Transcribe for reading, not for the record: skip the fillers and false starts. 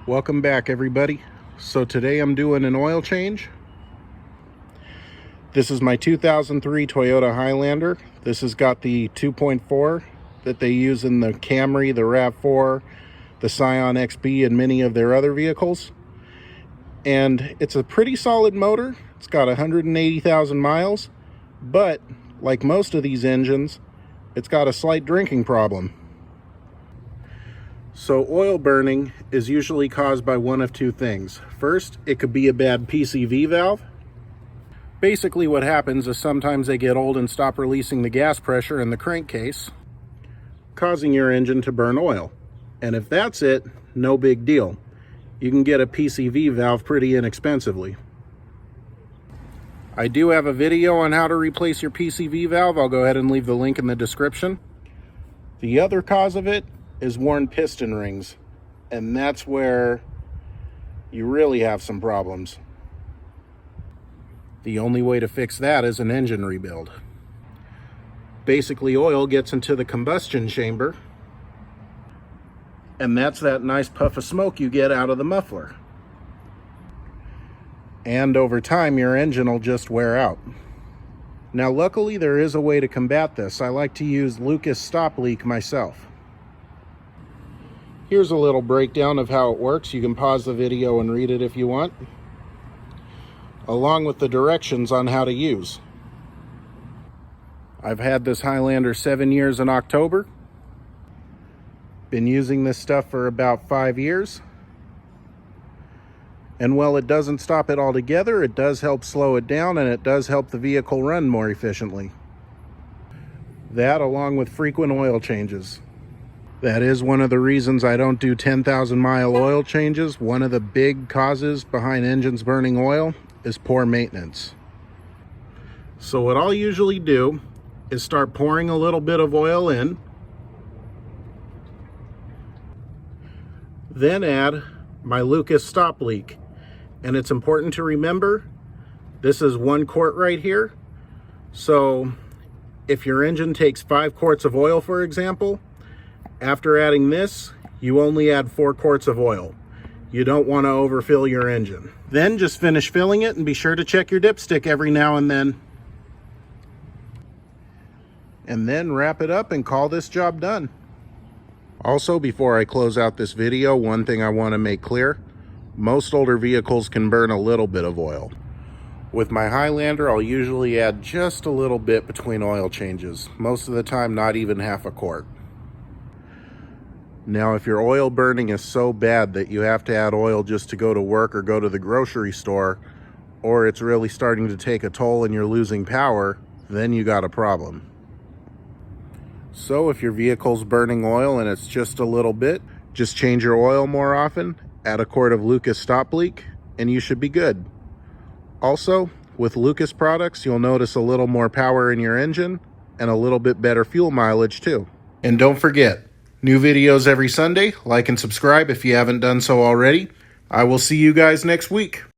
Welcome back, everybody. So today I'm doing an oil change. This is my 2003 Toyota Highlander. This has got the 2.4 that they use in the Camry, the RAV4, the Scion XB, and many of their other vehicles. And it's a pretty solid motor. It's got 180,000 miles, but like most of these engines, it's got a slight drinking problem. So oil burning is usually caused by one of two things. First, it could be a bad PCV valve. Basically what happens is sometimes they get old and stop releasing the gas pressure in the crankcase, causing your engine to burn oil. And if that's it, no big deal. You can get a PCV valve pretty inexpensively. I do have a video on how to replace your PCV valve. I'll go ahead and leave the link in the description. The other cause of it is worn piston rings, and that's where you really have some problems. The only way to fix that is an engine rebuild. Basically, oil gets into the combustion chamber, and that's that nice puff of smoke you get out of the muffler. And over time, your engine will just wear out. Now, luckily, there is a way to combat this. I like to use Lucas Stop Leak myself. Here's a little breakdown of how it works. You can pause the video and read it if you want, along with the directions on how to use. I've had this Highlander 7 years in October. Been using this stuff for about 5 years. And while it doesn't stop it altogether, it does help slow it down, and it does help the vehicle run more efficiently. That, along with frequent oil changes. That is one of the reasons I don't do 10,000 mile oil changes. One of the big causes behind engines burning oil is poor maintenance. So what I'll usually do is start pouring a little bit of oil in, then add my Lucas Stop Leak. And it's important to remember, this is 1 quart right here. So if your engine takes 5 quarts of oil, for example, after adding this, you only add 4 quarts of oil. You don't want to overfill your engine. Then just finish filling it and be sure to check your dipstick every now and then. And then wrap it up and call this job done. Also, before I close out this video, one thing I want to make clear. Most older vehicles can burn a little bit of oil. With my Highlander, I'll usually add just a little bit between oil changes. Most of the time, not even half a quart. Now, if your oil burning is so bad that you have to add oil just to go to work or go to the grocery store, or it's really starting to take a toll and you're losing power, then you got a problem. So if your vehicle's burning oil and it's just a little bit, just change your oil more often, add a quart of Lucas Stop Leak, and you should be good. Also, with Lucas products, you'll notice a little more power in your engine and a little bit better fuel mileage too. And don't forget, new videos every Sunday. Like and subscribe if you haven't done so already. I will see you guys next week.